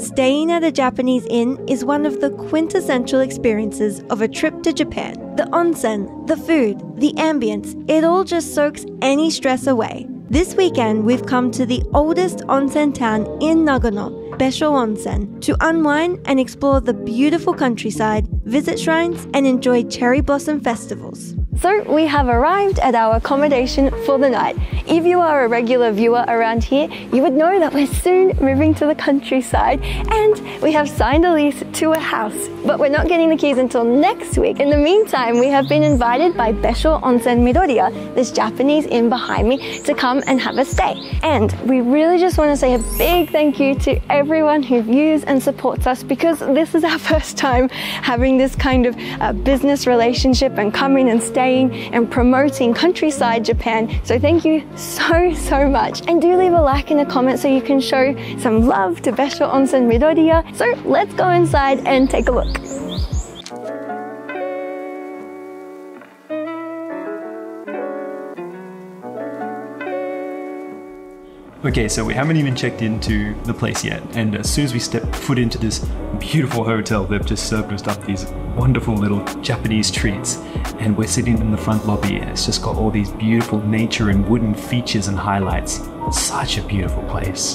Staying at a Japanese inn is one of the quintessential experiences of a trip to Japan. The onsen, the food, the ambience, it all just soaks any stress away. This weekend, we've come to the oldest onsen town in Nagano, Besho Onsen, to unwind and explore the beautiful countryside, visit shrines, and enjoy cherry blossom festivals. So we have arrived at our accommodation for the night. If you are a regular viewer around here, you would know that we're soon moving to the countryside and we have signed a lease to a house. But we're not getting the keys until next week. In the meantime, we have been invited by Besho Onsen Midoriya, this Japanese inn behind me, to come and have a stay. And we really just want to say a big thank you to everyone who views and supports us, because this is our first time having this kind of business relationship and coming and staying and promoting countryside Japan. So thank you so much, and do leave a like and a comment so you can show some love to Besho Onsen Midoriya. So let's go inside and take a look. Okay, so we haven't even checked into the place yet, and as soon as we step foot into this beautiful hotel, they've just served us up these wonderful little Japanese treats, and we're sitting in the front lobby, and it's just got all these beautiful nature and wooden features and highlights. Such a beautiful place.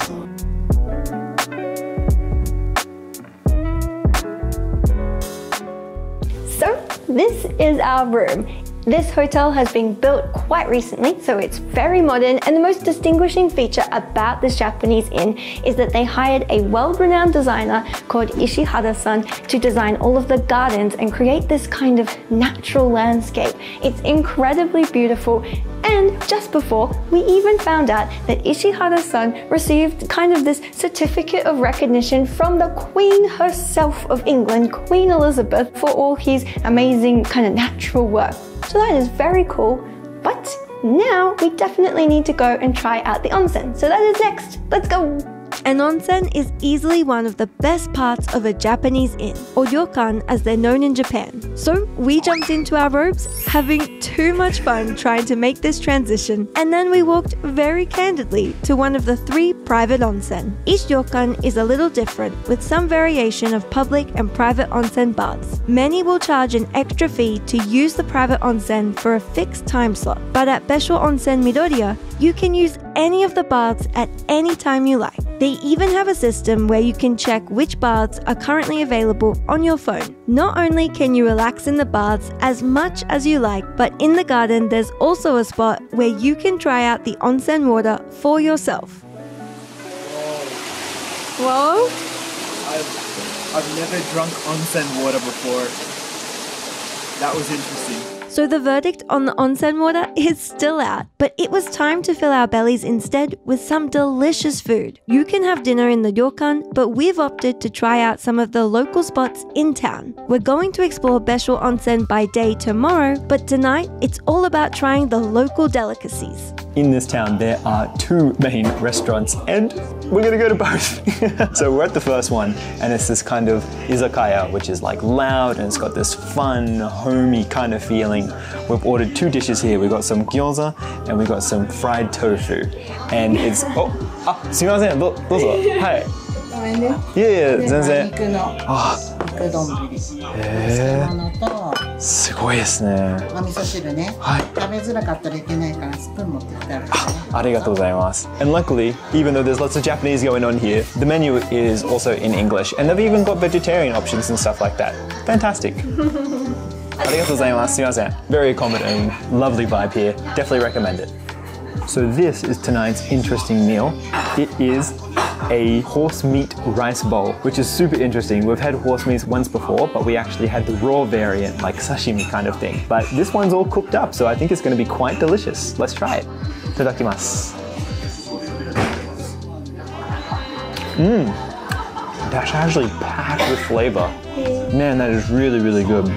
So this is our room. This hotel has been built quite recently, so it's very modern, and the most distinguishing feature about this Japanese inn is that they hired a world-renowned designer called Ishihara-san to design all of the gardens and create this kind of natural landscape. It's incredibly beautiful, and just before, we even found out that Ishihara-san received kind of this certificate of recognition from the Queen herself of England, Queen Elizabeth, for all his amazing kind of natural work. So that is very cool, but now we definitely need to go and try out the onsen. So that is next. Let's go! An onsen is easily one of the best parts of a Japanese inn, or ryokan as they're known in Japan. So we jumped into our robes, having too much fun trying to make this transition, and then we walked very candidly to one of the 3 private onsen. Each ryokan is a little different, with some variation of public and private onsen baths. Many will charge an extra fee to use the private onsen for a fixed time slot, but at Besho Onsen Midoriya, you can use any of the baths at any time you like. They even have a system where you can check which baths are currently available on your phone. Not only can you relax in the baths as much as you like, but in the garden there's also a spot where you can try out the onsen water for yourself. Whoa! I've never drunk onsen water before. That was interesting. So the verdict on the onsen water is still out, but it was time to fill our bellies instead with some delicious food. You can have dinner in the ryokan, but we've opted to try out some of the local spots in town. We're going to explore Besho Onsen by day tomorrow, but tonight it's all about trying the local delicacies. In this town, there are 2 main restaurants, and we're gonna go to both. So we're at the first one, and it's this kind of izakaya, which is like loud, and it's got this fun, homey kind of feeling. We've ordered 2 dishes here. We've got some gyoza, and we've got some fried tofu. And it's, sumimasen, dozo. Hi. いやいや、全然。肉丼ぶり。へー。すごいですね。お味噌汁ね。はい。食べづらかったらいけないからスプーン持ってきてあるからね。ありがとうございます。And luckily, even though there's lots of Japanese going on here, the menu is also in English, and they've even got vegetarian options and stuff like that. Fantastic. ありがとうございます。すみません。Very accommodating, lovely vibe here. Definitely recommend it. So this is tonight's interesting meal. It is a horse meat rice bowl, which is super interesting. We've had horse meat once before, but we actually had the raw variant, like sashimi kind of thing. But this one's all cooked up, so I think it's going to be quite delicious. Let's try it. Itadakimasu. That's actually packed with flavor. Man, that is really, really good.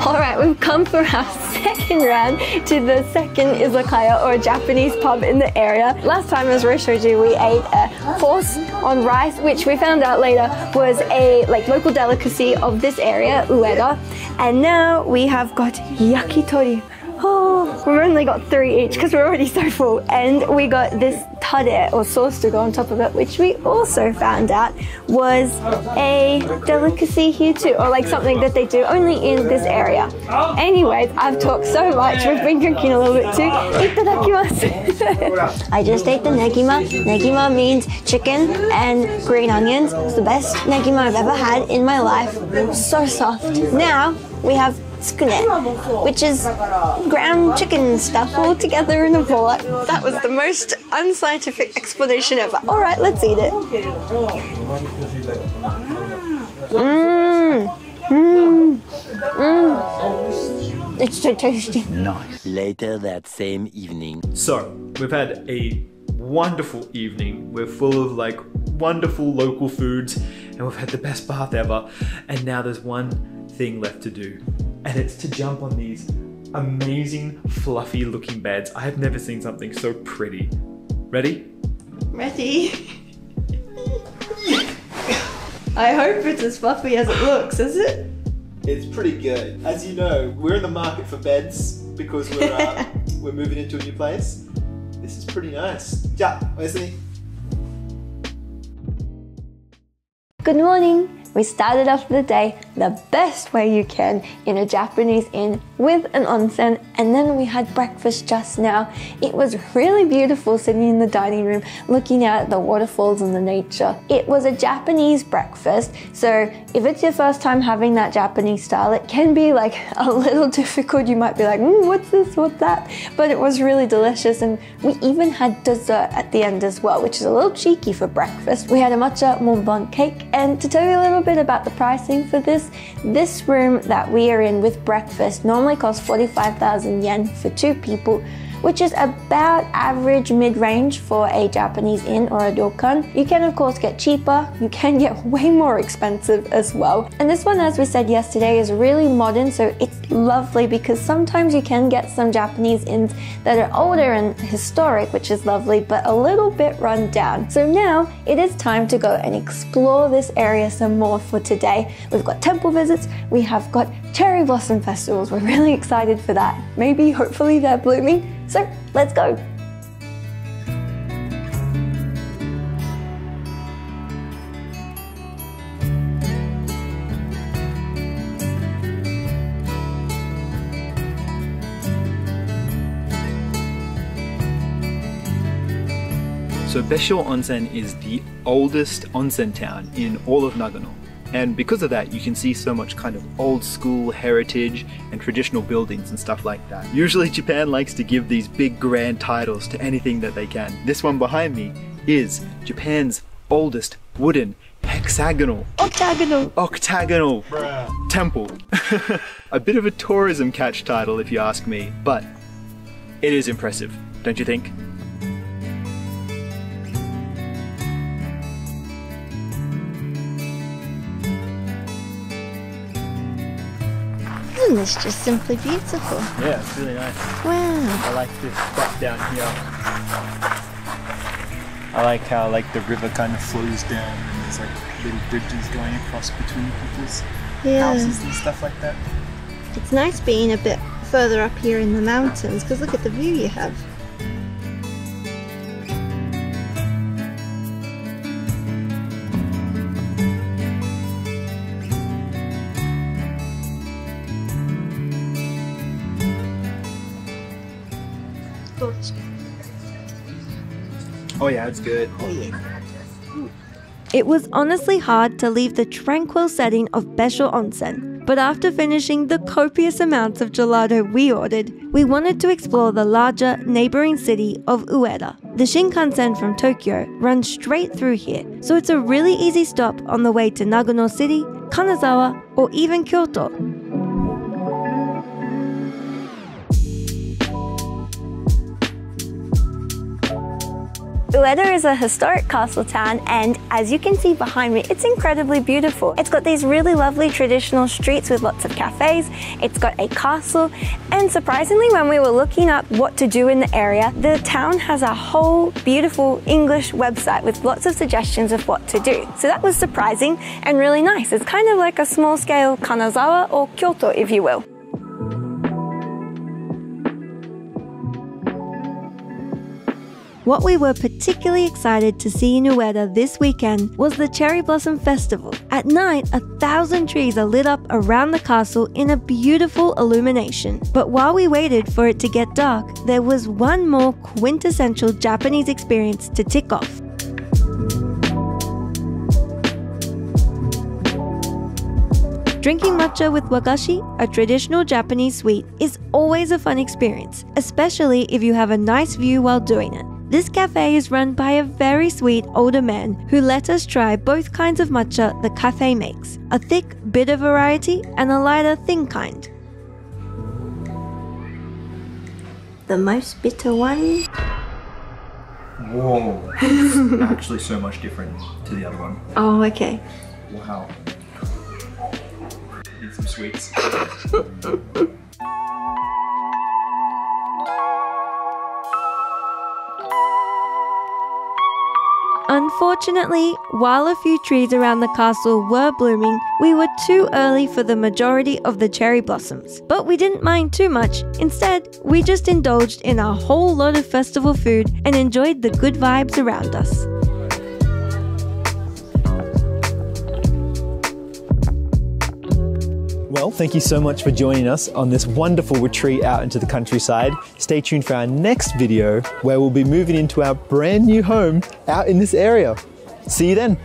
Alright, we've come for our second round to the second izakaya or Japanese pub in the area. Last time, as Ray showed you, we ate horse on rice, which we found out later was a local delicacy of this area, Ueda. And now we have got yakitori. Oh, we've only got 3 each because we're already so full. And we got this tare or sauce to go on top of it, which we also found out was a delicacy here too, or something that they do only in this area. Anyways, I've talked so much, we've been drinking a little bit too. Itadakimasu! I just ate the negima. Negima means chicken and green onions. It's the best negima I've ever had in my life. So soft. Now we have tsukune, which is ground chicken stuff all together in a bowl. That was the most unscientific explanation ever. Alright, let's eat it. It's so tasty. Nice. Later that same evening. So, we've had a wonderful evening. We're full of wonderful local foods, and we've had the best bath ever. And now there's one thing left to do, and it's to jump on these amazing fluffy looking beds. I have never seen something so pretty. Ready? Ready? I hope it's as fluffy as it looks, is it? It's pretty good. As you know, we're in the market for beds because we're moving into a new place. This is pretty nice. Ja, Wesley. Good morning. We started off the day the best way you can in a Japanese inn with an onsen, and then we had breakfast just now. It was really beautiful sitting in the dining room looking out at the waterfalls and the nature. It was a Japanese breakfast, so if it's your first time having that Japanese style, it can be a little difficult. You might be like, what's this, what's that? But it was really delicious, and we even had dessert at the end as well, which is a little cheeky for breakfast. We had a matcha Mont Blanc cake, and to tell you a little bit about the pricing for this room that we are in with breakfast normally costs 45,000 yen for 2 people, which is about average mid-range for a Japanese inn or a ryokan. You can of course get cheaper, you can get way more expensive as well. And this one, as we said yesterday, is really modern, so it's lovely because sometimes you can get some Japanese inns that are older and historic, which is lovely, but a little bit run down. So now it is time to go and explore this area some more for today. We've got temple visits, we have got cherry blossom festivals. We're really excited for that. Maybe, hopefully they're blooming. So let's go. So Besho Onsen is the oldest onsen town in all of Nagano. And because of that, you can see so much kind of old school heritage and traditional buildings and stuff like that. Usually Japan likes to give these big grand titles to anything that they can. This one behind me is Japan's oldest wooden octagonal temple. A bit of a tourism catch title if you ask me, but it is impressive, don't you think? Isn't this just simply beautiful? Yeah, it's really nice. Wow. I like this stuff down here. I like how the river kind of flows down and there's little bridges going across between people's houses and stuff like that. It's nice being a bit further up here in the mountains because look at the view you have. Oh yeah, it's good. Oh yeah. It was honestly hard to leave the tranquil setting of Besho Onsen, but after finishing the copious amounts of gelato we ordered, we wanted to explore the larger neighboring city of Ueda. The Shinkansen from Tokyo runs straight through here, so it's a really easy stop on the way to Nagano City, Kanazawa, or even Kyoto. Ueda is a historic castle town, and as you can see behind me, it's incredibly beautiful. It's got these really lovely traditional streets with lots of cafes, it's got a castle, and surprisingly, when we were looking up what to do in the area, the town has a whole beautiful English website with lots of suggestions of what to do. So that was surprising and really nice. It's kind of like a small-scale Kanazawa or Kyoto, if you will. What we were particularly excited to see in Ueda this weekend was the Cherry Blossom Festival. At night, 1,000 trees are lit up around the castle in a beautiful illumination. But while we waited for it to get dark, there was one more quintessential Japanese experience to tick off. Drinking matcha with wagashi, a traditional Japanese sweet, is always a fun experience, especially if you have a nice view while doing it. This cafe is run by a very sweet older man who let us try both kinds of matcha the cafe makes, a thick, bitter variety and a lighter, thin kind. The most bitter one. Whoa, it's actually so much different to the other one. Oh, okay. Wow. Need some sweets. Unfortunately, while a few trees around the castle were blooming, we were too early for the majority of the cherry blossoms. But we didn't mind too much. Instead, we just indulged in a whole lot of festival food and enjoyed the good vibes around us. Well, thank you so much for joining us on this wonderful retreat out into the countryside. Stay tuned for our next video where we'll be moving into our brand new home out in this area. See you then.